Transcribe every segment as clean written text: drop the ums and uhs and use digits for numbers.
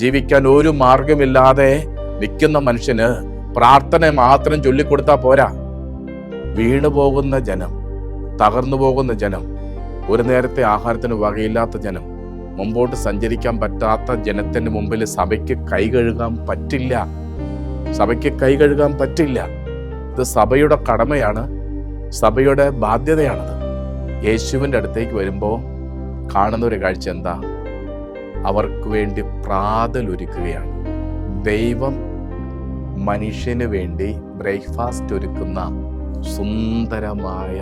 ജീവിക്കാൻ ഒരു മാർഗമില്ലാതെ നിൽക്കുന്ന മനുഷ്യന് പ്രാർത്ഥന മാത്രം ചൊല്ലിക്കൊടുത്താൽ പോരാ. വീണു പോകുന്ന ജനം, തകർന്നു പോകുന്ന ജനം, ഒരു നേരത്തെ ആഹാരത്തിന് വകയില്ലാത്ത ജനം, മുമ്പോട്ട് സഞ്ചരിക്കാൻ പറ്റാത്ത ജനത്തിന് മുമ്പിൽ സഭയ്ക്ക് കൈ കഴുകാൻ പറ്റില്ല. സഭയ്ക്ക് കൈ കഴുകാൻ പറ്റില്ല. ഇത് സഭയുടെ കടമയാണ്, സഭയുടെ ബാധ്യതയാണത്. യേശുവിൻ്റെ അടുത്തേക്ക് വരുമ്പോൾ കാണുന്ന ഒരു കാഴ്ച എന്താ? അവർക്ക് വേണ്ടി പ്രാതലൊരുക്കുകയാണ്. ദൈവം മനുഷ്യന് വേണ്ടി ബ്രേക്ക്ഫാസ്റ്റ് ഒരുക്കുന്ന സുന്ദരമായ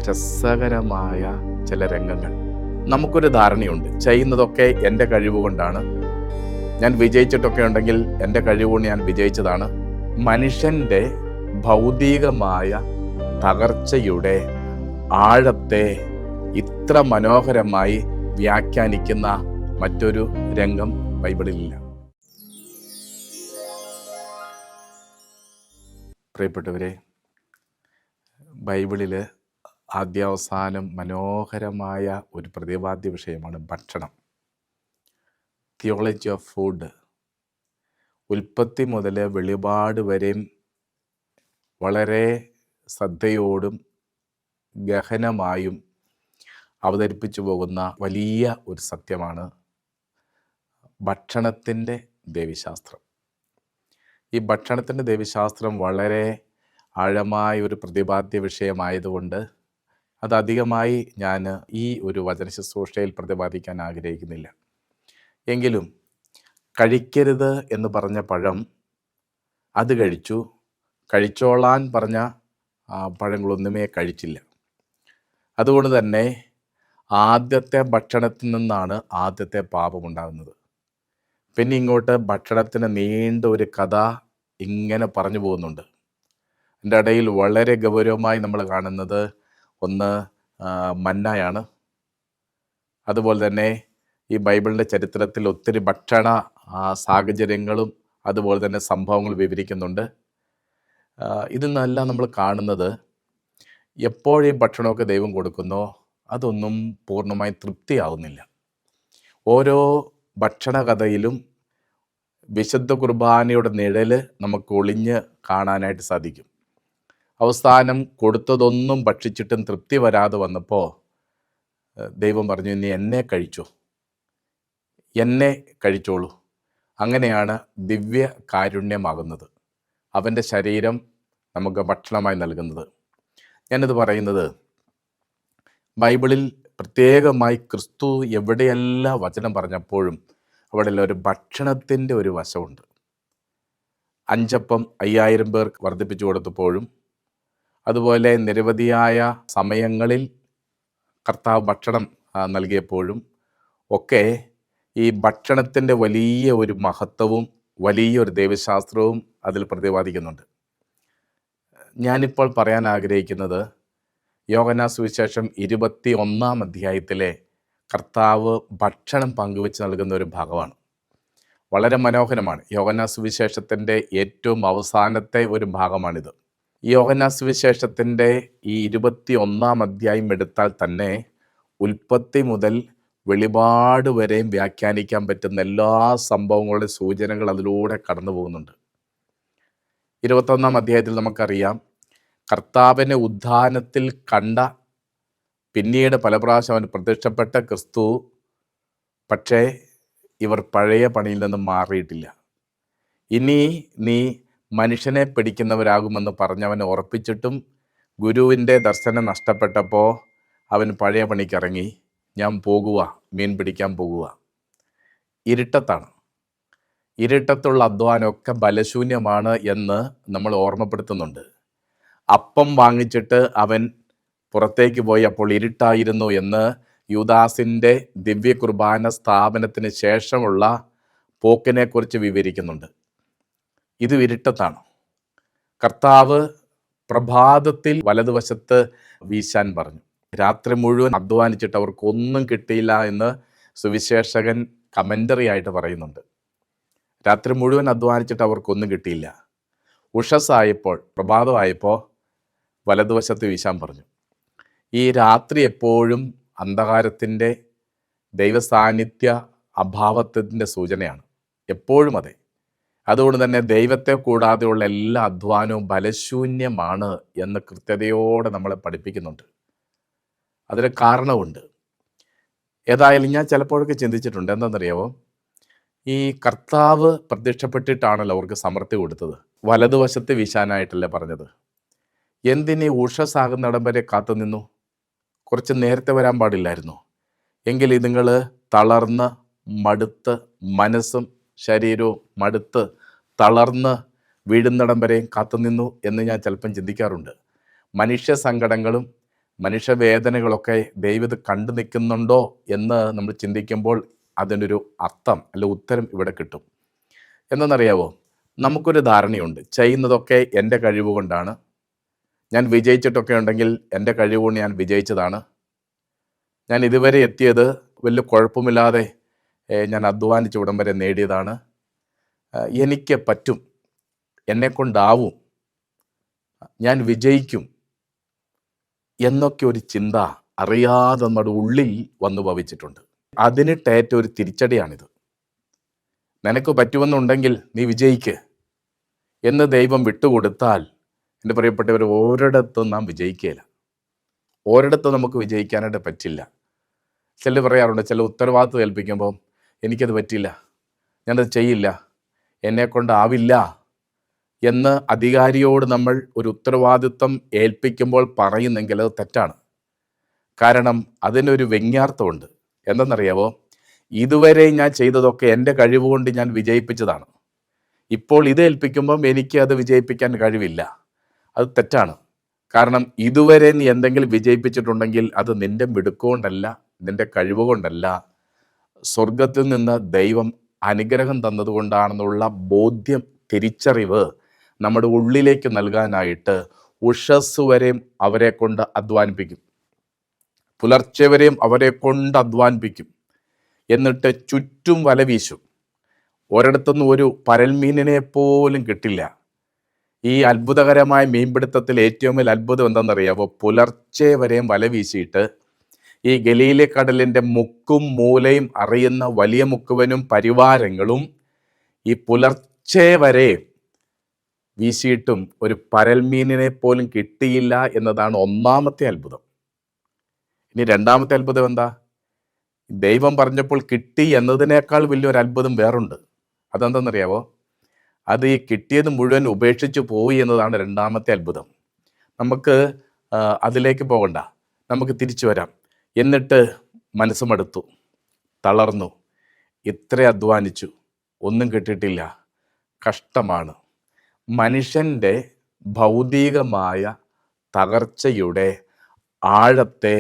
രസകരമായ ചില രംഗങ്ങൾ. നമുക്കൊരു ധാരണയുണ്ട്, ചെയ്യുന്നതൊക്കെ എൻ്റെ കഴിവ് കൊണ്ടാണ്, ഞാൻ വിജയിച്ചിട്ടൊക്കെ ഉണ്ടെങ്കിൽ എൻ്റെ കഴിവുകൊണ്ട് ഞാൻ വിജയിച്ചതാണ്. മനുഷ്യൻ്റെ ഭൗതികമായ തകർച്ചയുടെ ആഴത്തെ ഇത്ര മനോഹരമായി വ്യാഖ്യാനിക്കുന്ന മറ്റൊരു രംഗം ബൈബിളിലില്ല. പ്രിയപ്പെട്ടവരെ, ബൈബിളിൽ ആദ്യാവസാനം മനോഹരമായ ഒരു പ്രതിപാദ്യ വിഷയമാണ് ഭക്ഷണം. Theology of food. ഉൽപ്പത്തി മുതൽ വെളിപാട് വരെയും വളരെ ശ്രദ്ധയോടും ഗഹനമായും അവതരിപ്പിച്ചു പോകുന്ന വലിയ ഒരു സത്യമാണ് ഭക്ഷണത്തിൻ്റെ ദേവീശാസ്ത്രം. ഈ ഭക്ഷണത്തിൻ്റെ ദേവീശാസ്ത്രം വളരെ ആഴമായ ഒരു പ്രതിപാദ്യ വിഷയമായതുകൊണ്ട് അതധികമായി ഞാൻ ഈ ഒരു വചന ശുശ്രൂഷയിൽ പ്രതിപാദിക്കാൻ ആഗ്രഹിക്കുന്നില്ല. എങ്കിലും കഴിക്കരുത് എന്ന് പറഞ്ഞ പഴം അത് കഴിച്ചു, കഴിച്ചോളാൻ പറഞ്ഞ പഴങ്ങളൊന്നുമേ കഴിച്ചില്ല. അതുകൊണ്ട് തന്നെ ആദ്യത്തെ ഭക്ഷണത്തിൽ നിന്നാണ് ആദ്യത്തെ പാപമുണ്ടാകുന്നത്. പിന്നെ ഇങ്ങോട്ട് ഭക്ഷണത്തിന് നീണ്ട ഒരു കഥ ഇങ്ങനെ പറഞ്ഞു പോകുന്നുണ്ട്. എൻ്റെ ഇടയിൽ വളരെ ഗൗരവമായി നമ്മൾ കാണുന്നത് ഒന്ന് മന്നായാണ്. അതുപോലെ തന്നെ ഈ ബൈബിളിൻ്റെ ചരിത്രത്തിൽ ഒത്തിരി ഭക്ഷണ സാഹചര്യങ്ങളും അതുപോലെ തന്നെ സംഭവങ്ങൾ വിവരിക്കുന്നുണ്ട്. ഇതിൽ നിന്നെല്ലാം നമ്മൾ കാണുന്നത് എപ്പോഴീ ഭക്ഷണമൊക്കെ ദൈവം കൊടുക്കുന്നോ അതൊന്നും പൂർണ്ണമായി തൃപ്തിയാവുന്നില്ല. ഓരോ ഭക്ഷണ കഥയിലും വിശുദ്ധ കുർബാനയുടെ നിഴല് നമുക്ക് ഒളിഞ്ഞ് കാണാനായിട്ട് സാധിക്കും. അവസാനം കൊടുത്തതൊന്നും ഭക്ഷിച്ചിട്ടും തൃപ്തി വരാതെ വന്നപ്പോൾ ദൈവം പറഞ്ഞു, നീ എന്നെ കഴിച്ചോ, എന്നെ കഴിച്ചോളൂ. അങ്ങനെയാണ് ദിവ്യ കാരുണ്യമാകുന്നത്, അവൻ്റെ ശരീരം നമുക്ക് ഭക്ഷണമായി നൽകുന്നത്. ഞാനിത് പറയുന്നത് ബൈബിളിൽ പ്രത്യേകമായി ക്രിസ്തു എവിടെയെല്ലാം വചനം പറഞ്ഞപ്പോഴും അവിടെയെല്ലാം ഒരു ഭക്ഷണത്തിൻ്റെ ഒരു വശമുണ്ട്. 5 അപ്പം 5000 പേർക്ക് വർദ്ധിപ്പിച്ചു കൊടുത്തപ്പോഴും അതുപോലെ നിരവധിയായ സമയങ്ങളിൽ കർത്താവ് ഭക്ഷണം നൽകിയപ്പോഴും ഒക്കെ ഈ ഭക്ഷണത്തിൻ്റെ വലിയ ഒരു മഹത്വവും വലിയൊരു ദൈവശാസ്ത്രവും അതിൽ പ്രതിപാദിക്കുന്നുണ്ട്. ഞാനിപ്പോൾ പറയാൻ ആഗ്രഹിക്കുന്നത് യോഹന്നാൻ സുവിശേഷം 21-ാം അധ്യായത്തിലെ കർത്താവ് ഭക്ഷണം പങ്കുവെച്ച് നൽകുന്ന ഒരു ഭാഗമാണ്. വളരെ മനോഹരമാണ്. യോഹന്നാൻ സുവിശേഷത്തിൻ്റെ ഏറ്റവും അവസാനത്തെ ഒരു ഭാഗമാണിത്. യോഹന്നാൻ സുവിശേഷത്തിൻ്റെ ഈ 21-ാം അധ്യായം എടുത്താൽ തന്നെ ഉൽപ്പത്തി മുതൽ വെളിപാട് വരെയും വ്യാഖ്യാനിക്കാൻ പറ്റുന്ന എല്ലാ സംഭവങ്ങളുടെ സൂചനകൾ അതിലൂടെ കടന്നു പോകുന്നുണ്ട്. 21-ാം അധ്യായത്തിൽ നമുക്കറിയാം, കർത്താവിനെ ഉദ്ധാനത്തിൽ കണ്ട, പിന്നീട് പല പ്രാവശ്യം അവൻ പ്രത്യക്ഷപ്പെട്ട ക്രിസ്തു, പക്ഷേ ഇവർ പഴയ പണിയിൽ നിന്നും മാറിയിട്ടില്ല. ഇനി നീ മനുഷ്യനെ പിടിക്കുന്നവരാകുമെന്ന് പറഞ്ഞവനെ ഉറപ്പിച്ചിട്ടും ഗുരുവിൻ്റെ ദർശനം നഷ്ടപ്പെട്ടപ്പോൾ അവൻ പഴയ പണിക്കിറങ്ങി. ഞാൻ പോകുക, മീൻ പിടിക്കാൻ പോകുക. ഇരുട്ടത്താണ്. ഇരുട്ടത്തുള്ള അധ്വാനമൊക്കെ ബലശൂന്യമാണ് എന്ന് നമ്മൾ ഓർമ്മപ്പെടുത്തുന്നുണ്ട്. അപ്പം വാങ്ങിച്ചിട്ട് അവൻ പുറത്തേക്ക് പോയി, അപ്പോൾ ഇരുട്ടായിരുന്നു എന്ന് യൂദാസിൻ്റെ ദിവ്യ കുർബാന സ്ഥാപനത്തിന് ശേഷമുള്ള പോക്കിനെക്കുറിച്ച് വിവരിക്കുന്നുണ്ട്. ഇത് ഇരുട്ടത്താണ്. കർത്താവ് പ്രഭാതത്തിൽ വലതുവശത്ത് വീശാൻ പറഞ്ഞു. രാത്രി മുഴുവൻ അധ്വാനിച്ചിട്ട് അവർക്കൊന്നും കിട്ടിയില്ല എന്ന് സുവിശേഷകൻ കമൻ്ററി ആയിട്ട് പറയുന്നുണ്ട്. രാത്രി മുഴുവൻ അധ്വാനിച്ചിട്ട് അവർക്കൊന്നും കിട്ടിയില്ല. ഉഷസ്സായപ്പോൾ, പ്രഭാതമായപ്പോൾ വലതുവശത്ത് വീശാൻ പറഞ്ഞു. ഈ രാത്രി എപ്പോഴും അന്ധകാരത്തിൻ്റെ ദൈവസാന്നിധ്യ അഭാവത്തിൻ്റെ സൂചനയാണ്, എപ്പോഴും അതെ. അതുകൊണ്ട് തന്നെ ദൈവത്തെ കൂടാതെയുള്ള എല്ലാ അധ്വാനവും ബലശൂന്യമാണ് എന്ന് കൃത്യതയോടെ നമ്മളെ പഠിപ്പിക്കുന്നുണ്ട്. അതിന് കാരണമുണ്ട്. ഏതായാലും ഞാൻ ചിലപ്പോഴൊക്കെ ചിന്തിച്ചിട്ടുണ്ട്, എന്താണെന്നറിയാമോ, ഈ കർത്താവ് പ്രത്യക്ഷപ്പെട്ടിട്ടാണല്ലോ അവർക്ക് സമൃദ്ധി കൊടുത്തത്. വലതുവശത്ത് വീശാനായിട്ടല്ലേ പറഞ്ഞത്. എന്തിനീ ഉഷസ്സാകുന്നിടം വരെ കാത്തു നിന്നു? കുറച്ച് നേരത്തെ വരാൻ പാടില്ലായിരുന്നു? എങ്കിൽ നിങ്ങൾ തളർന്ന് മടുത്ത്, മനസ്സും ശരീരവും മടുത്ത് തളർന്ന് വീഴുന്നിടം വരെയും കാത്തുനിന്നു എന്ന് ഞാൻ ചിലപ്പം ചിന്തിക്കാറുണ്ട്. മനുഷ്യ സങ്കടങ്ങളും മനുഷ്യവേദനകളൊക്കെ ദൈവം ഇത് കണ്ടു നിൽക്കുന്നുണ്ടോ എന്ന് നമ്മൾ ചിന്തിക്കുമ്പോൾ അതിനൊരു അർത്ഥം അല്ല ഉത്തരം ഇവിടെ കിട്ടും. എന്തെന്നറിയാവോ, നമുക്കൊരു ധാരണയുണ്ട്, ചെയ്യുന്നതൊക്കെ എൻ്റെ കഴിവ് കൊണ്ടാണ്, ഞാൻ വിജയിച്ചിട്ടൊക്കെ ഉണ്ടെങ്കിൽ എൻ്റെ കഴിവ് കൊണ്ട് ഞാൻ വിജയിച്ചതാണ്, ഞാൻ ഇതുവരെ എത്തിയത് വലിയ കുഴപ്പമില്ലാതെ ഞാൻ അധ്വാനിച്ച് ഇവിടം വരെ നേടിയതാണ്, എനിക്ക് പറ്റും, എന്നെക്കൊണ്ടാവും, ഞാൻ വിജയിക്കും എന്നൊക്കെ ഒരു ചിന്ത അറിയാതെ നമ്മുടെ ഉള്ളിൽ വന്നു ഭവിച്ചിട്ടുണ്ട്. അതിനിട്ടേറ്റ ഒരു തിരിച്ചടിയാണിത്. നിനക്ക് പറ്റുമെന്നുണ്ടെങ്കിൽ നീ വിജയിക്ക് എന്ന് ദൈവം വിട്ടുകൊടുത്താൽ, എൻ്റെ പ്രിയപ്പെട്ടവർ, ഒരിടത്തും നാം വിജയിക്കുകയില്ല. ഒരിടത്തും നമുക്ക് വിജയിക്കാനായിട്ട് പറ്റില്ല. ചില പറയാറുണ്ട്, ചില ഉത്തരവാദിത്വം ഏൽപ്പിക്കുമ്പോൾ എനിക്കത് പറ്റില്ല, ഞാനത് ചെയ്യില്ല, എന്നെക്കൊണ്ടാവില്ല എന്ന് അധികാരിയോട് നമ്മൾ ഒരു ഉത്തരവാദിത്വം ഏൽപ്പിക്കുമ്പോൾ പറയുന്നെങ്കിൽ അത് തെറ്റാണ്. കാരണം അതിനൊരു വ്യംഗ്യാർത്ഥമുണ്ട്. എന്തെന്നറിയാവോ, ഇതുവരെ ഞാൻ ചെയ്തതൊക്കെ എൻ്റെ കഴിവുകൊണ്ട് ഞാൻ വിജയിപ്പിച്ചതാണ്, ഇപ്പോൾ ഇത് ഏൽപ്പിക്കുമ്പം എനിക്ക് അത് വിജയിപ്പിക്കാൻ കഴിവില്ല. അത് തെറ്റാണ്. കാരണം ഇതുവരെ നീ എന്തെങ്കിലും വിജയിപ്പിച്ചിട്ടുണ്ടെങ്കിൽ അത് നിൻ്റെ മിടുക്കുകൊണ്ടല്ല, നിൻ്റെ കഴിവുകൊണ്ടല്ല, സ്വർഗത്തിൽ നിന്ന് ദൈവം അനുഗ്രഹം തന്നതുകൊണ്ടാണെന്നുള്ള ബോധ്യം, തിരിച്ചറിവ് നമ്മുടെ ഉള്ളിലേക്ക് നൽകാനായിട്ട് ഉഷസ് വരെയും അവരെ കൊണ്ട് അധ്വാനിപ്പിക്കും, പുലർച്ചെ വരെയും അവരെ കൊണ്ട് അധ്വാനിപ്പിക്കും. എന്നിട്ട് ചുറ്റും വല വീശും. ഒരിടത്തുനിന്നും ഒരു പരൽമീനിനെ പോലും കിട്ടില്ല. ഈ അത്ഭുതകരമായ മീൻപിടുത്തത്തിൽ ഏറ്റവും വലിയ അത്ഭുതം എന്താണെന്നറിയാമോ, പുലർച്ചെ വരെയും വല വീശിയിട്ട് ഈ ഗലീല കടലിൻ്റെ മുക്കും മൂലയും അറിയുന്ന വലിയ മുക്കുവനും പരിവാരങ്ങളും ഈ പുലർച്ചെ വരെ വീശിയിട്ടും ഒരു പരൽമീനിനെ പോലും കിട്ടിയില്ല എന്നതാണ് ഒന്നാമത്തെ അത്ഭുതം. ഇനി രണ്ടാമത്തെ അത്ഭുതം എന്താ? ദൈവം പറഞ്ഞപ്പോൾ കിട്ടി എന്നതിനേക്കാൾ വലിയൊരു അത്ഭുതം വേറുണ്ട്. അതെന്തെന്നറിയാവോ, അത് ഈ കിട്ടിയത് മുഴുവൻ ഉപേക്ഷിച്ച് പോയി എന്നതാണ് രണ്ടാമത്തെ അത്ഭുതം. നമുക്ക് അതിലേക്ക് പോകണ്ട, നമുക്ക് തിരിച്ചു വരാം. എന്നിട്ട് മനസ്സ് മടുത്തു, തളർന്നു, ഇത്ര അധ്വാനിച്ചു, ഒന്നും കിട്ടിയിട്ടില്ല, കഷ്ടമാണ്. മനുഷ്യൻ്റെ ഭൗതികമായ തകർച്ചയുടെ ആഴത്തെ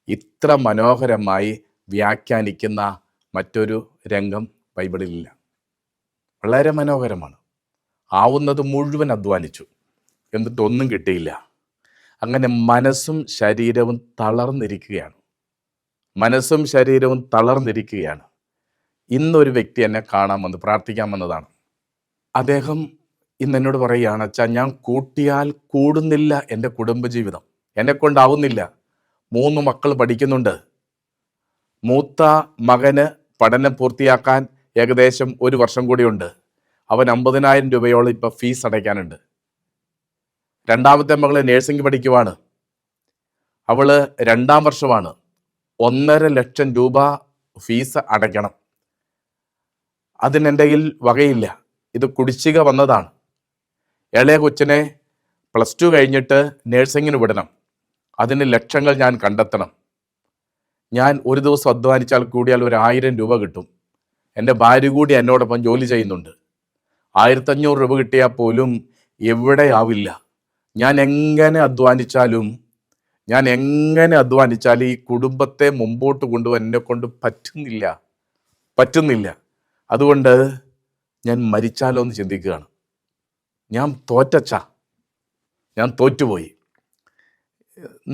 ഇത്ര മനോഹരമായി വ്യാഖ്യാനിക്കുന്ന മറ്റൊരു രംഗം ബൈബിളിലില്ല. വളരെ മനോഹരമാണ്. ആവുന്നത് മുഴുവൻ അധ്വാനിച്ചു, എന്നിട്ടൊന്നും കിട്ടിയില്ല. അങ്ങനെ മനസ്സും ശരീരവും തളർന്നിരിക്കുകയാണ്. മനസ്സും ശരീരവും തളർന്നിരിക്കുകയാണ്. ഇന്നൊരു വ്യക്തി എന്നെ കാണാൻ വന്ന് പ്രാർത്ഥിക്കാൻ വന്നതാണ്. അദ്ദേഹം ഇന്ന് എന്നോട് പറയുകയാണ്, അച്ഛാ, ഞാൻ കൂട്ടിയാൽ കൂടുന്നില്ല എൻ്റെ കുടുംബജീവിതം, എന്നെക്കൊണ്ടാവുന്നില്ല. 3 മക്കൾ പഠിക്കുന്നുണ്ട്. മൂത്ത മകന് പഠനം പൂർത്തിയാക്കാൻ ഏകദേശം 1 വർഷം കൂടിയുണ്ട്. അവൻ 50,000 രൂപയോളം ഇപ്പോൾ ഫീസ് അടയ്ക്കാനുണ്ട്. രണ്ടാമത്തെ മകള് നേഴ്സിംഗ് പഠിക്കുവാണ്. അവള് 2ാം വർഷമാണ്. 1.5 ലക്ഷം രൂപ ഫീസ് അടയ്ക്കണം. അതിനെൻ്റെ കയ്യിൽ വകയില്ല, ഇത് കുടിശ്ശിക വന്നതാണ്. ഇളയ കൊച്ചിനെ +2 കഴിഞ്ഞിട്ട് നേഴ്സിങ്ങിന് വിടണം. അതിന് ലക്ഷങ്ങൾ ഞാൻ കണ്ടെത്തണം. ഞാൻ ഒരു ദിവസം അധ്വാനിച്ചാൽ കൂടിയാൽ 1,000 രൂപ കിട്ടും. എൻ്റെ ഭാര്യ കൂടി എന്നോടൊപ്പം ജോലി ചെയ്യുന്നുണ്ട്. 1,500 രൂപ കിട്ടിയാൽ പോലും എവിടെ ആവില്ല. ഞാൻ എങ്ങനെ അധ്വാനിച്ചാലും ഈ കുടുംബത്തെ മുമ്പോട്ട് കൊണ്ടുപോകാൻ എന്നെക്കൊണ്ട് പറ്റുന്നില്ല. അതുകൊണ്ട് ഞാൻ മരിച്ചാലോ എന്ന് ചിന്തിക്കുകയാണ്. ഞാൻ തോറ്റുപോയി.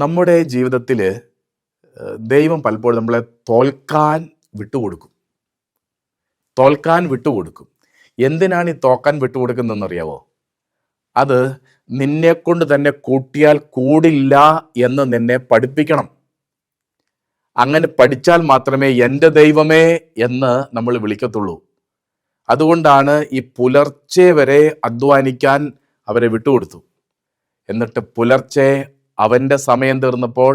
നമ്മുടെ ജീവിതത്തിൽ ദൈവം പലപ്പോഴും നമ്മളെ തോൽക്കാൻ വിട്ടുകൊടുക്കും. എന്തിനാണ് ഈ തോക്കാൻ വിട്ടുകൊടുക്കുന്നതെന്നറിയാവോ? അത് നിന്നെക്കൊണ്ട് തന്നെ കൂട്ടിയാൽ കൂടില്ല എന്ന് നിന്നെ പഠിപ്പിക്കണം. അങ്ങനെ പഠിച്ചാൽ മാത്രമേ എൻ്റെ ദൈവമേ എന്ന് നമ്മൾ വിളിക്കത്തുള്ളൂ. അതുകൊണ്ടാണ് ഈ പുലർച്ചെ വരെ അധ്വാനിക്കാൻ അവരെ വിട്ടുകൊടുത്തു. എന്നിട്ട് പുലർച്ചെ അവൻ്റെ സമയം തീർന്നപ്പോൾ,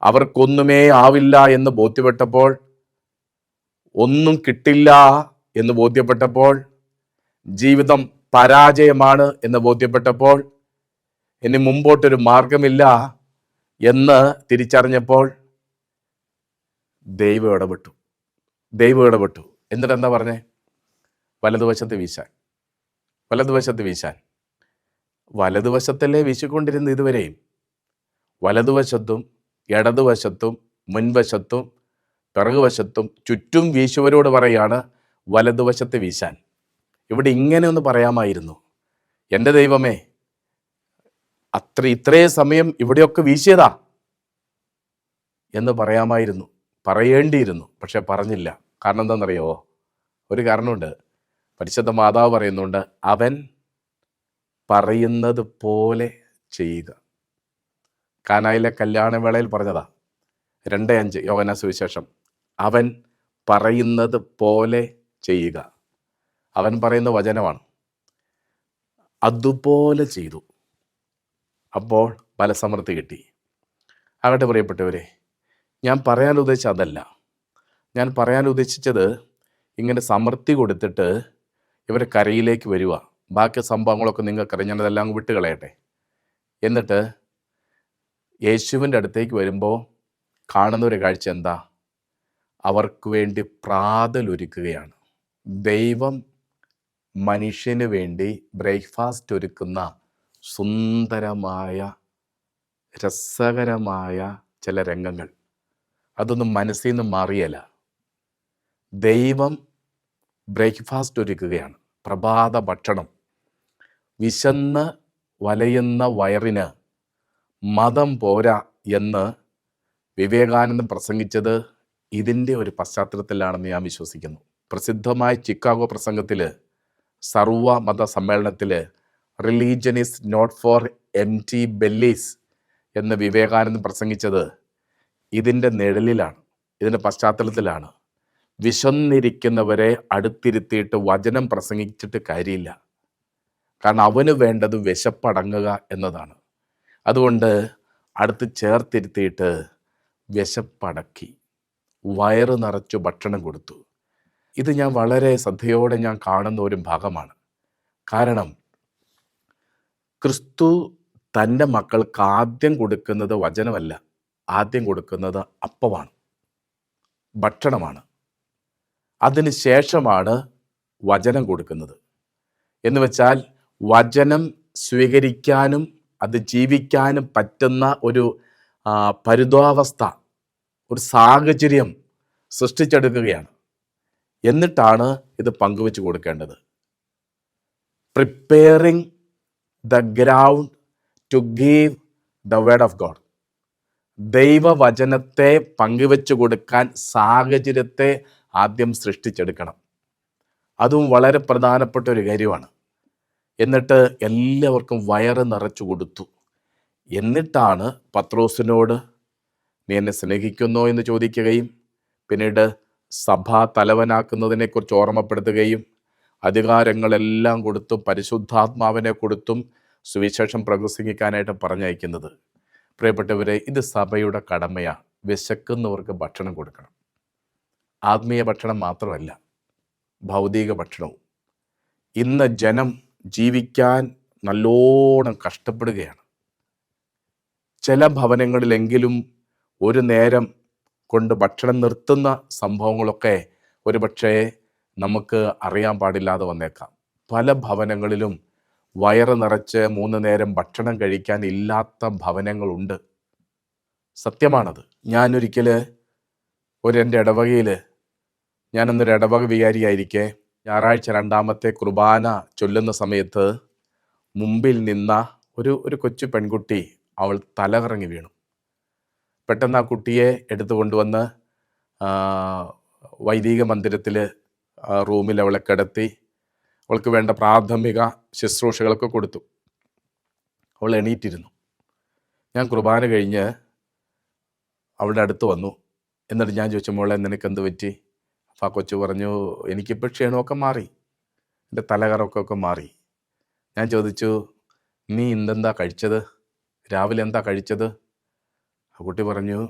അവർക്കൊന്നുമേ ആവില്ല എന്ന് ബോധ്യപ്പെട്ടപ്പോൾ, ഒന്നും കിട്ടില്ല എന്ന് ബോധ്യപ്പെട്ടപ്പോൾ, ജീവിതം പരാജയമാണ് എന്ന് ബോധ്യപ്പെട്ടപ്പോൾ, ഇനി മുമ്പോട്ടൊരു മാർഗമില്ല എന്ന് തിരിച്ചറിഞ്ഞപ്പോൾ ദൈവം ഇടപെട്ടു. എന്നിട്ട് എന്താ പറഞ്ഞേ? വലതുവശത്ത് വീശാൻ. വലതുവശത്തല്ലേ വീശിക്കൊണ്ടിരുന്നു ഇതുവരെയും. വലതുവശത്തും ഇടതുവശത്തും മുൻവശത്തും പിറകുവശത്തും ചുറ്റും വീശുവരോട് പറയാണ് വലതുവശത്ത് വീശാൻ. ഇവിടെ ഇങ്ങനെ ഒന്ന് പറയാമായിരുന്നു, എൻ്റെ ദൈവമേ, ഇത്രയും സമയം ഇവിടെയൊക്കെ വീശിയതാ എന്ന് പറയാമായിരുന്നു, പറയേണ്ടിയിരുന്നു. പക്ഷെ പറഞ്ഞില്ല. കാരണം എന്താണെന്നറിയോ? ഒരു കാരണമുണ്ട്. പരിശുദ്ധ മാതാവ് പറയുന്നുണ്ട്, അവൻ പറയുന്നത് പോലെ ചെയ്യുക. കാനായിലെ കല്യാണവേളയിൽ പറഞ്ഞതാ, 2:5 യോഹന്നാൻ സുവിശേഷം. അവൻ പറയുന്നത് പോലെ ചെയ്യുക. അവൻ പറയുന്ന വചനമാണ്. അതുപോലെ ചെയ്തു. അപ്പോൾ ഫലസമൃദ്ധി കിട്ടി. ആകട്ടെ പ്രിയപ്പെട്ടവരെ, ഞാൻ പറയാൻ ഉദ്ദേശിച്ചത് അതല്ല. ഞാൻ പറയാൻ ഉദ്ദേശിച്ചത്, ഇങ്ങനെ സമൃദ്ധി കൊടുത്തിട്ട് ഇവർ കരയിലേക്ക് വരിക. ബാക്കി സംഭവങ്ങളൊക്കെ നിങ്ങൾക്കറിയാം, ഞാനതെല്ലാം വിട്ട് കളയട്ടെ. എന്നിട്ട് യേശുവിൻ്റെ അടുത്തേക്ക് വരുമ്പോൾ കാണുന്ന ഒരു കാഴ്ച എന്താ? അവർക്ക് വേണ്ടി പ്രാതലൊരുക്കുകയാണ്. ദൈവം മനുഷ്യന് വേണ്ടി ബ്രേക്ക്ഫാസ്റ്റ് ഒരുക്കുന്ന സുന്ദരമായ രസകരമായ ചില രംഗങ്ങൾ. അതൊന്നും മനസ്സിൽ നിന്ന് മാറിയല്ല. ദൈവം ബ്രേക്ക്ഫാസ്റ്റ് ഒരുക്കുകയാണ്, പ്രഭാത ഭക്ഷണം. വിശന്ന് വലയുന്ന വയറിന് മതം പോരാ എന്ന് വിവേകാനന്ദൻ പ്രസംഗിച്ചത് ഇതിൻ്റെ ഒരു പശ്ചാത്തലത്തിലാണെന്ന് ഞാൻ വിശ്വസിക്കുന്നു. പ്രസിദ്ധമായ ചിക്കാഗോ പ്രസംഗത്തിൽ, സർവ മത സമ്മേളനത്തിൽ, religion is not for empty bellies എന്ന് വിവേകാനന്ദൻ പ്രസംഗിച്ചത് ഇതിൻ്റെ നിഴലിലാണ്, ഇതിൻ്റെ പശ്ചാത്തലത്തിലാണ്. വിശന്നിരിക്കുന്നവരെ അടുത്തിരുത്തിയിട്ട് വചനം പ്രസംഗിച്ചിട്ട് കാര്യമില്ല. കാരണം അവന് വേണ്ടത് വിശപ്പടങ്ങുക എന്നതാണ്. അതുകൊണ്ട് അടുത്ത് ചേർത്തിരുത്തിയിട്ട് വിശപ്പടക്കി വയറ് നിറച്ചു ഭക്ഷണം കൊടുത്തു. ഇത് ഞാൻ വളരെ ശ്രദ്ധയോടെ ഞാൻ കാണുന്ന ഒരു ഭാഗമാണ്. കാരണം ക്രിസ്തു തൻ്റെ മക്കൾക്ക് ആദ്യം കൊടുക്കുന്നത് വചനമല്ല, ആദ്യം കൊടുക്കുന്നത് അപ്പമാണ്, ഭക്ഷണമാണ്. അതിന് ശേഷമാണ് വചനം കൊടുക്കുന്നത്. എന്ന് വെച്ചാൽ വചനം സ്വീകരിക്കാനും അത് ജീവിക്കാനും പറ്റുന്ന ഒരു പരിതാവസ്ഥ, ഒരു സാഹചര്യം സൃഷ്ടിച്ചെടുക്കുകയാണ്. എന്നിട്ടാണ് ഇത് പങ്കുവെച്ച് കൊടുക്കേണ്ടത്. Preparing the ground to give the word of God. ദൈവവചനത്തെ പങ്കുവെച്ച് കൊടുക്കാൻ സാഹചര്യത്തെ ആദ്യം സൃഷ്ടിച്ചെടുക്കണം. അതും വളരെ പ്രധാനപ്പെട്ട ഒരു കാര്യമാണ്. എന്നിട്ട് എല്ലാവർക്കും വയറ് നിറച്ചു കൊടുത്തു. എന്നിട്ടാണ് പത്രോസിനോട് നീ എന്നെ സ്നേഹിക്കുന്നോ എന്ന് ചോദിക്കുകയും പിന്നീട് സഭാ തലവനാക്കുന്നതിനെക്കുറിച്ച് ഓർമ്മപ്പെടുത്തുകയും അധികാരങ്ങളെല്ലാം കൊടുത്തും പരിശുദ്ധാത്മാവിനെ കൊടുത്തും സുവിശേഷം പ്രസംഗിക്കാനായിട്ട് പറഞ്ഞയക്കുന്നത്. പ്രിയപ്പെട്ടവരെ, ഇത് സഭയുടെ കടമയാണ്. വിശക്കുന്നവർക്ക് ഭക്ഷണം കൊടുക്കണം. ആത്മീയ ഭക്ഷണം മാത്രമല്ല, ഭൗതിക ഭക്ഷണവും. ഇന്ന് ജനം ജീവിക്കാൻ നല്ലോണം കഷ്ടപ്പെടുകയാണ്. ചില ഭവനങ്ങളിലെങ്കിലും ഒരു നേരം കൊണ്ട് ഭക്ഷണം നിർത്തുന്ന സംഭവങ്ങളൊക്കെ ഒരുപക്ഷെ നമുക്ക് അറിയാൻ പാടില്ലാതെ വന്നേക്കാം. പല ഭവനങ്ങളിലും വയറ് നിറച്ച് 3 നേരം ഭക്ഷണം കഴിക്കാൻ ഇല്ലാത്ത ഭവനങ്ങളുണ്ട്. സത്യമാണത്. ഞാനൊരിക്കൽ എൻ്റെ ഇടവകയിൽ, ഞാനൊന്നൊരു ഇടവക വികാരിയായിരിക്കെ ഞായറാഴ്ച 2ാമത്തെ കുർബാന ചൊല്ലുന്ന സമയത്ത് മുമ്പിൽ നിന്ന ഒരു കൊച്ചു പെൺകുട്ടി, അവൾ തലകറങ്ങി വീണു. പെട്ടെന്ന് ആ കുട്ടിയെ എടുത്തു കൊണ്ടുവന്ന് വൈദിക മന്ദിരത്തിൽ റൂമിൽ അവളെ കിടത്തി അവൾക്ക് വേണ്ട പ്രാഥമിക ശുശ്രൂഷകളൊക്കെ കൊടുത്തു. അവൾ എണീറ്റിരുന്നു. ഞാൻ കുർബാന കഴിഞ്ഞ് അവളുടെ അടുത്ത് വന്നു. എന്നിട്ട് ഞാൻ ചോദിച്ചു, മോളെ നിനക്കെന്ത് പറ്റി? അപ്പോൾ ആ കൊച്ചു പറഞ്ഞു, എനിക്കിപ്പോൾ ക്ഷീണമൊക്കെ മാറി, എൻ്റെ തലകറക്കമൊക്കെ മാറി. ഞാൻ ചോദിച്ചു, നീ ഇന്നെന്താ കഴിച്ചത്? രാവിലെ എന്താ കഴിച്ചത്? ആ കുട്ടി പറഞ്ഞു,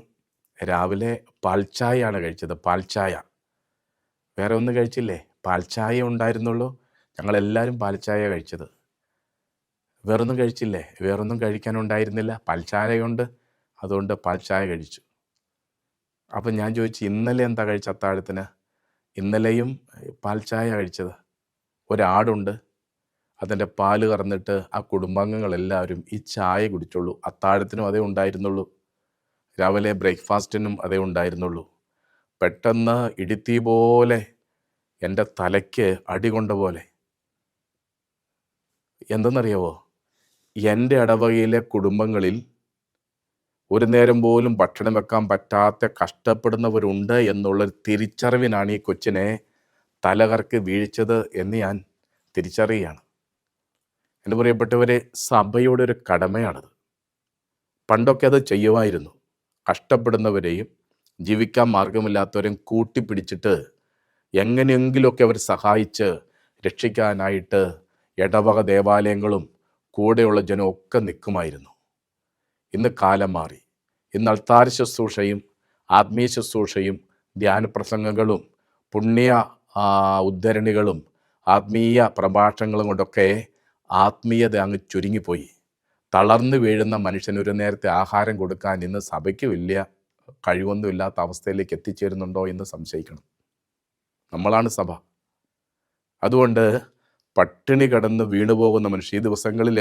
രാവിലെ പാൽച്ചായയാണ് കഴിച്ചത്, പാൽച്ചായ. വേറെ ഒന്നും കഴിച്ചില്ലേ? പാൽച്ചായ ഉണ്ടായിരുന്നുള്ളൂ. ഞങ്ങളെല്ലാവരും പാൽച്ചായ കഴിച്ചത്. വേറൊന്നും കഴിച്ചില്ലേ? വേറൊന്നും കഴിക്കാനുണ്ടായിരുന്നില്ല, പാൽച്ചായയുണ്ട്, അതുകൊണ്ട് പാൽച്ചായ കഴിച്ചു. അപ്പം ഞാൻ ചോദിച്ചു, ഇന്നലെ എന്താ കഴിച്ച അത്താഴത്തിന്? ഇന്നലെയും പാൽച്ചായ കഴിച്ചത്. ഒരാടുണ്ട്, അതിൻ്റെ പാല് കറന്നിട്ട് ആ കുടുംബാംഗങ്ങളെല്ലാവരും ഈ ചായ കുടിച്ചുള്ളൂ. അത്താഴത്തിനും അതേ ഉണ്ടായിരുന്നുള്ളൂ, രാവിലെ ബ്രേക്ക്ഫാസ്റ്റിനും അതേ ഉണ്ടായിരുന്നുള്ളൂ. പെട്ടെന്ന് ഇടിത്തീ പോലെ എൻ്റെ തലയ്ക്ക് അടികൊണ്ട പോലെ. എന്തെന്നറിയാവോ? എൻ്റെ ഇടവകയിലെ കുടുംബങ്ങളിൽ ഒരു നേരം പോലും ഭക്ഷണം വെക്കാൻ പറ്റാത്ത കഷ്ടപ്പെടുന്നവരുണ്ട് എന്നുള്ളൊരു തിരിച്ചറിവിനാണ് ഈ കൊച്ചിനെ തലകർക്ക് വീഴ്ചത് എന്ന് ഞാൻ തിരിച്ചറിയുകയാണ്. എൻ്റെ പ്രിയപ്പെട്ടവരെ, സഭയുടെ ഒരു കടമയാണത്. പണ്ടൊക്കെ അത് ചെയ്യുമായിരുന്നു. കഷ്ടപ്പെടുന്നവരെയും ജീവിക്കാൻ മാർഗമില്ലാത്തവരെയും കൂട്ടിപ്പിടിച്ചിട്ട് എങ്ങനെയെങ്കിലുമൊക്കെ അവർ സഹായിച്ച് രക്ഷിക്കാനായിട്ട് ഇടവക ദേവാലയങ്ങളും കൂടെയുള്ള ജനമൊക്കെ നിൽക്കുമായിരുന്നു. ഇന്ന് കാലം മാറി. ഇന്ന് അൾത്താര ശുശ്രൂഷയും ആത്മീയ ശുശ്രൂഷയും ധ്യാന പ്രസംഗങ്ങളും പുണ്യ ഉദ്ധരണികളും ആത്മീയ പ്രഭാഷണങ്ങളും കൊണ്ടൊക്കെ ആത്മീയത അങ്ങ് ചുരുങ്ങിപ്പോയി. തളർന്നു വീഴുന്ന മനുഷ്യന് ഒരു നേരത്തെ ആഹാരം കൊടുക്കാൻ ഇന്ന് സഭയ്ക്ക് വലിയ കഴിവൊന്നും ഇല്ലാത്ത അവസ്ഥയിലേക്ക് എത്തിച്ചേരുന്നുണ്ടോ എന്ന് സംശയിക്കണം. നമ്മളാണ് സഭ. അതുകൊണ്ട് പട്ടിണി കിടന്ന് വീണുപോകുന്ന മനുഷ്യർ, ഈ ദിവസങ്ങളിൽ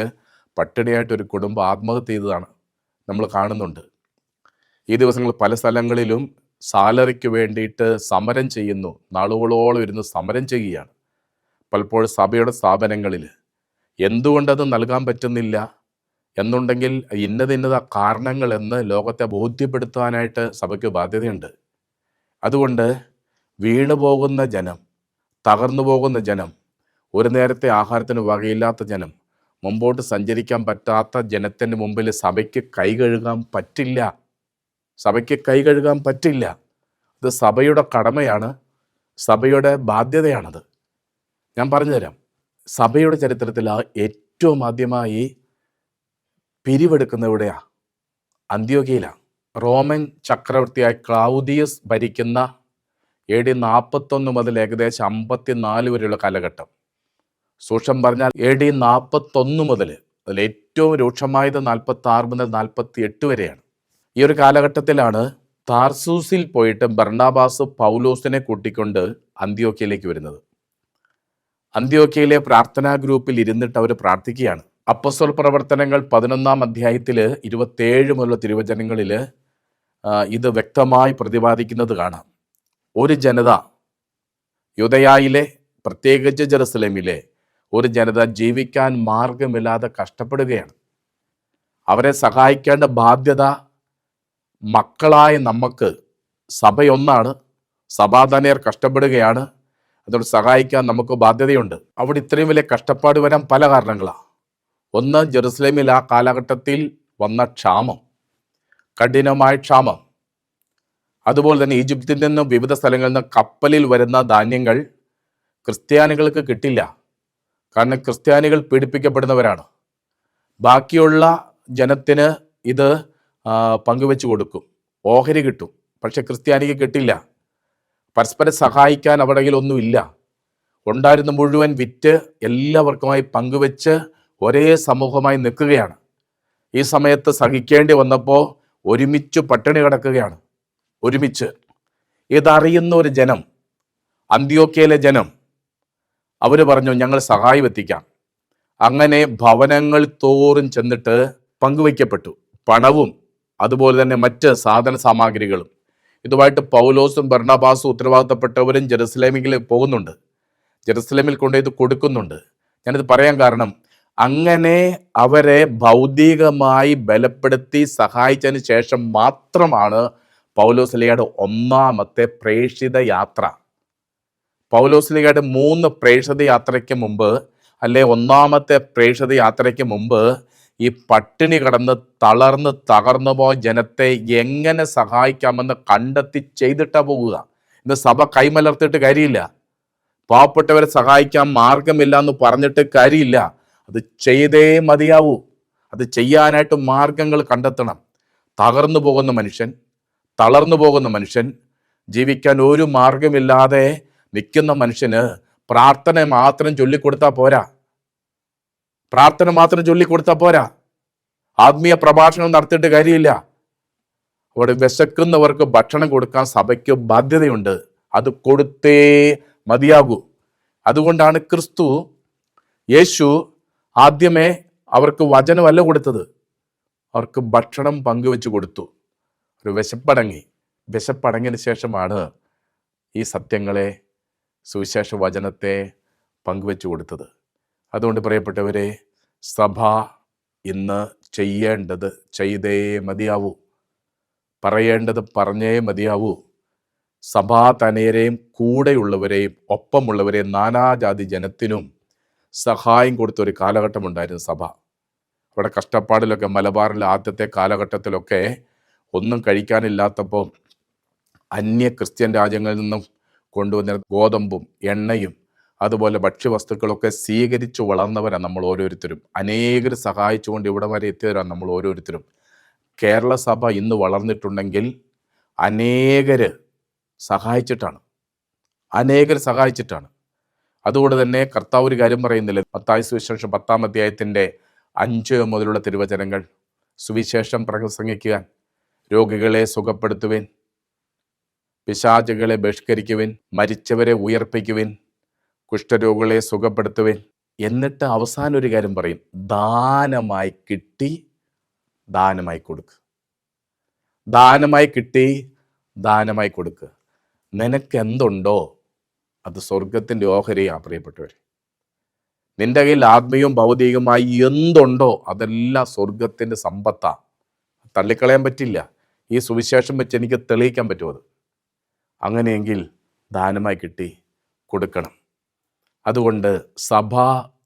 പട്ടിണിയായിട്ടൊരു കുടുംബം ആത്മഹത്യ ചെയ്തതാണ് നമ്മൾ കാണുന്നുണ്ട്. ഈ ദിവസങ്ങളിൽ പല സ്ഥലങ്ങളിലും സാലറിക്ക് വേണ്ടിയിട്ട് സമരം ചെയ്യുന്നു. നാളുകളോളം ഇരുന്ന് സമരം ചെയ്യുകയാണ്. പലപ്പോഴും സഭയുടെ സ്ഥാപനങ്ങളിൽ എന്തുകൊണ്ടത് നൽകാൻ പറ്റുന്നില്ല എന്നുണ്ടെങ്കിൽ ഇന്നതിന്നത കാരണങ്ങളെന്ന് ലോകത്തെ ബോധ്യപ്പെടുത്താനായിട്ട് സഭയ്ക്ക് ബാധ്യതയുണ്ട്. അതുകൊണ്ട് വീണു പോകുന്ന ജനം, തകർന്നു പോകുന്ന ജനം, ഒരു നേരത്തെ ആഹാരത്തിന് വകയില്ലാത്ത ജനം, മുമ്പോട്ട് സഞ്ചരിക്കാൻ പറ്റാത്ത ജനത്തിൻ്റെ മുമ്പിൽ സഭയ്ക്ക് കൈ കഴുകാൻ പറ്റില്ല. സഭയ്ക്ക് കൈ കഴുകാൻ പറ്റില്ല. ഇത് സഭയുടെ കടമയാണ്, സഭയുടെ ബാധ്യതയാണത്. ഞാൻ പറഞ്ഞുതരാം. സഭയുടെ ചരിത്രത്തിൽ ഏറ്റവും ആദ്യമായി പിരിവെടുക്കുന്ന എവിടെയാണ്? അന്ത്യോക്യയിലാണ്. റോമൻ ചക്രവർത്തിയായ ക്ലൗദിയസ് ഭരിക്കുന്ന AD 41 മുതൽ ഏകദേശം 54 വരെയുള്ള കാലഘട്ടം. സൂക്ഷ്മം പറഞ്ഞാൽ AD 41 മുതൽ, അതിൽ ഏറ്റവും രൂക്ഷമായത് 46 മുതൽ 48 വരെയാണ്. ഈ ഒരു കാലഘട്ടത്തിലാണ് താർസൂസിൽ പോയിട്ട് ബർണബാസ് പൗലോസിനെ കൂട്ടിക്കൊണ്ട് അന്ത്യോക്യയിലേക്ക് വരുന്നത്. അന്ത്യോക്യയിലെ പ്രാർത്ഥനാ ഗ്രൂപ്പിൽ ഇരുന്നിട്ട് അവർ പ്രാർത്ഥിക്കുകയാണ്. അപ്പോസ്തല പ്രവർത്തനങ്ങൾ 11-ാം അധ്യായത്തിൽ 27 മുതലുള്ള തിരുവചനങ്ങളിൽ ഇത് വ്യക്തമായി പ്രതിപാദിക്കുന്നത് കാണാം. ഒരു ജനത, യൂദയായിലെ പ്രത്യേകിച്ച് ജെറുസലേമിലെ ഒരു ജനത ജീവിക്കാൻ മാർഗമില്ലാതെ കഷ്ടപ്പെടുകയാണ്. അവരെ സഹായിക്കേണ്ട ബാധ്യത മക്കളായ നമുക്ക്, സഭയൊന്നാണ്, സഭാധനയർ കഷ്ടപ്പെടുകയാണ്, അതുകൊണ്ട് സഹായിക്കാൻ നമുക്ക് ബാധ്യതയുണ്ട്. അവിടെ ഇത്രയും വലിയ കഷ്ടപ്പാട് വരാൻ പല കാരണങ്ങളാണ്. ഒന്ന്, ജെറുസലേമിൽ ആ കാലഘട്ടത്തിൽ വന്ന ക്ഷാമം, കഠിനമായ ക്ഷാമം. അതുപോലെ തന്നെ ഈജിപ്തിൽ നിന്നും വിവിധ സ്ഥലങ്ങളിൽ നിന്ന് കപ്പലിൽ വരുന്ന ധാന്യങ്ങൾ ക്രിസ്ത്യാനികൾക്ക് കിട്ടില്ല. കാരണം ക്രിസ്ത്യാനികൾ പീഡിപ്പിക്കപ്പെടുന്നവരാണ്. ബാക്കിയുള്ള ജനത്തിന് ഇത് പങ്കുവെച്ച് കൊടുക്കും, ഓഹരി കിട്ടും. പക്ഷെ ക്രിസ്ത്യാനിക്ക് കിട്ടില്ല. പരസ്പരം സഹായിക്കാൻ അവിടെ ഒന്നുമില്ല. ഉണ്ടായിരുന്ന മുഴുവൻ വിറ്റ് എല്ലാവർക്കുമായി പങ്കുവെച്ച് ഒരേ സമൂഹമായി നിൽക്കുകയാണ്. ഈ സമയത്ത് സഹിക്കേണ്ടി വന്നപ്പോൾ ഒരുമിച്ച് പട്ടിണി കിടക്കുകയാണ്. ഒരുമിച്ച് ഇതറിയുന്ന ഒരു ജനം, അന്ത്യോക്യയിലെ ജനം, അവർ പറഞ്ഞു ഞങ്ങൾ സഹായം എത്തിക്കാം. അങ്ങനെ ഭവനങ്ങൾ തോറും ചെന്നിട്ട് പങ്കുവയ്ക്കപ്പെട്ടു. പണവും അതുപോലെ തന്നെ മറ്റ് സാധന സാമഗ്രികളും. ഇതുമായിട്ട് പൗലോസും ബർണബാസും ഉത്തരവാദിത്തപ്പെട്ടവരും ജെറുസലേമിൽ പോകുന്നുണ്ട്. ജെറുസലേമിൽ കൊണ്ട് ഇത് കൊടുക്കുന്നുണ്ട്. ഞാനിത് പറയാൻ കാരണം, അങ്ങനെ അവരെ ഭൗതികമായി ബലപ്പെടുത്തി സഹായിച്ചതിന് ശേഷം മാത്രമാണ് പൗലോസ്ലീഹയുടെ 1ാമത്തെ പ്രേക്ഷിത യാത്ര. പൗലോസ്ലീഹയുടെ 3 പ്രേക്ഷിത യാത്രയ്ക്ക് മുമ്പ്, അല്ലെ 1ാമത്തെ പ്രേക്ഷിത യാത്രയ്ക്ക് മുമ്പ് ഈ പട്ടിണി കിടന്ന് തളർന്ന് തകർന്നു പോയ ജനത്തെ എങ്ങനെ സഹായിക്കാമെന്ന് കണ്ടെത്തി ചെയ്തിട്ടാ പോകുക. ഇന്ന് സഭ കൈമലർത്തിയിട്ട് കാര്യമില്ല. പാവപ്പെട്ടവരെ സഹായിക്കാൻ മാർഗമില്ല എന്ന് പറഞ്ഞിട്ട് കാര്യമില്ല. അത് ചെയ്തേ മതിയാവൂ. അത് ചെയ്യാനായിട്ട് മാർഗങ്ങൾ കണ്ടെത്തണം. തകർന്നു പോകുന്ന മനുഷ്യൻ, തളർന്നു പോകുന്ന മനുഷ്യൻ, ജീവിക്കാൻ ഒരു മാർഗമില്ലാതെ നിൽക്കുന്ന മനുഷ്യന് പ്രാർത്ഥന മാത്രം ചൊല്ലിക്കൊടുത്താൽ പോരാ. പ്രാർത്ഥന മാത്രം ചൊല്ലിക്കൊടുത്താൽ പോരാ. ആത്മീയ പ്രഭാഷണം നടത്തിയിട്ട് കാര്യമില്ല. അവിടെ വിശക്കുന്നവർക്ക് ഭക്ഷണം കൊടുക്കാൻ സഭയ്ക്ക് ബാധ്യതയുണ്ട്. അത് കൊടുത്തേ മതിയാകൂ. അതുകൊണ്ടാണ് യേശു ആദ്യമേ അവർക്ക് വചനമല്ല കൊടുത്തത്, അവർക്ക് ഭക്ഷണം പങ്കുവെച്ച് കൊടുത്തു. ഒരു വിശപ്പടങ്ങിയതിന് ശേഷമാണ് ഈ സത്യങ്ങളെ, സുവിശേഷ വചനത്തെ പങ്കുവെച്ച് കൊടുത്തത്. അതുകൊണ്ട് പ്രിയപ്പെട്ടവരെ, സഭ ഇന്ന് ചെയ്യേണ്ടത് ചെയ്തേ മതിയാവൂ, പറയേണ്ടത് പറഞ്ഞേ മതിയാവൂ. സഭാ തനയരെയും കൂടെയുള്ളവരെയും ഒപ്പമുള്ളവരെയും നാനാജാതി ജനത്തിനും സഹായം കൊടുത്തൊരു കാലഘട്ടമുണ്ടായിരുന്നു സഭ. അവിടെ കഷ്ടപ്പാടിലൊക്കെ, മലബാറിലെ ആദ്യത്തെ കാലഘട്ടത്തിലൊക്കെ ഒന്നും കഴിക്കാനില്ലാത്തപ്പോൾ അന്യ ക്രിസ്ത്യൻ രാജ്യങ്ങളിൽ നിന്നും കൊണ്ടുവന്ന ഗോതമ്പും എണ്ണയും അതുപോലെ ഭക്ഷ്യവസ്തുക്കളൊക്കെ സ്വീകരിച്ചു വളർന്നവരാണ് നമ്മൾ ഓരോരുത്തരും. അനേകർ സഹായിച്ചുകൊണ്ട് ഇവിടെ വരെ എത്തിയവരാണ് നമ്മൾ ഓരോരുത്തരും. കേരള സഭ ഇന്ന് വളർന്നിട്ടുണ്ടെങ്കിൽ അനേകർ സഹായിച്ചിട്ടാണ്. അതുകൊണ്ട് തന്നെ കർത്താവ് ഒരു കാര്യം പറയുന്നില്ല. മത്തായി സുവിശേഷം 10-ാം അധ്യായത്തിൻ്റെ 5 മുതലുള്ള തിരുവചനങ്ങൾ, സുവിശേഷം പ്രസംഗിക്കുവാൻ, രോഗികളെ സുഖപ്പെടുത്തുവിൻ, പിശാചുകളെ ബഹിഷ്കരിക്കുവിൻ, മരിച്ചവരെ ഉയർപ്പിക്കുവിൻ, കുഷ്ഠരോഗികളെ സുഖപ്പെടുത്തുവിൻ. എന്നിട്ട് അവസാനം ഒരു കാര്യം പറയും, ദാനമായി കിട്ടി ദാനമായി കൊടുക്കുക. ദാനമായി കിട്ടി ദാനമായി കൊടുക്കുക. നിനക്ക് എന്തുണ്ടോ അത് സ്വർഗത്തിൻ്റെ ഓഹരിയാണ് പ്രിയപ്പെട്ടവർ. നിന്റെ കയ്യിൽ ആത്മീയവും ഭൗതികമായി എന്തുണ്ടോ അതെല്ലാം സ്വർഗത്തിൻ്റെ സമ്പത്താണ്. തള്ളിക്കളയാൻ പറ്റില്ല. ഈ സുവിശേഷം വെച്ച് എനിക്ക് തെളിയിക്കാൻ പറ്റുമത്. അങ്ങനെയെങ്കിൽ ദാനമായി കിട്ടി കൊടുക്കണം. അതുകൊണ്ട് സഭ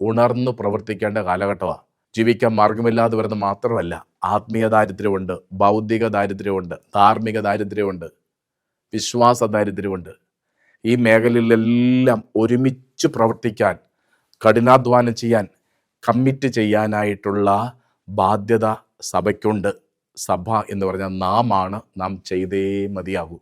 ഉണർന്നു പ്രവർത്തിക്കേണ്ട കാലഘട്ടമാണ്. ജീവിക്കാൻ മാർഗമില്ലാതെ വരുന്നത് മാത്രമല്ല, ആത്മീയ ദാരിദ്ര്യമുണ്ട്, ഭൗതിക ദാരിദ്ര്യമുണ്ട്, ധാർമ്മിക ദാരിദ്ര്യമുണ്ട്, വിശ്വാസ ദാരിദ്ര്യമുണ്ട്. ഈ മേഖലയിലെല്ലാം ഒരുമിച്ച് പ്രവർത്തിക്കാൻ, കഠിനാധ്വാനം ചെയ്യാൻ, കമ്മിറ്റ് ചെയ്യാനായിട്ടുള്ള ബാധ്യത സഭയ്ക്കുണ്ട്. സഭ എന്ന് പറഞ്ഞാൽ നാം ചെയ്തേ മതിയാകൂ.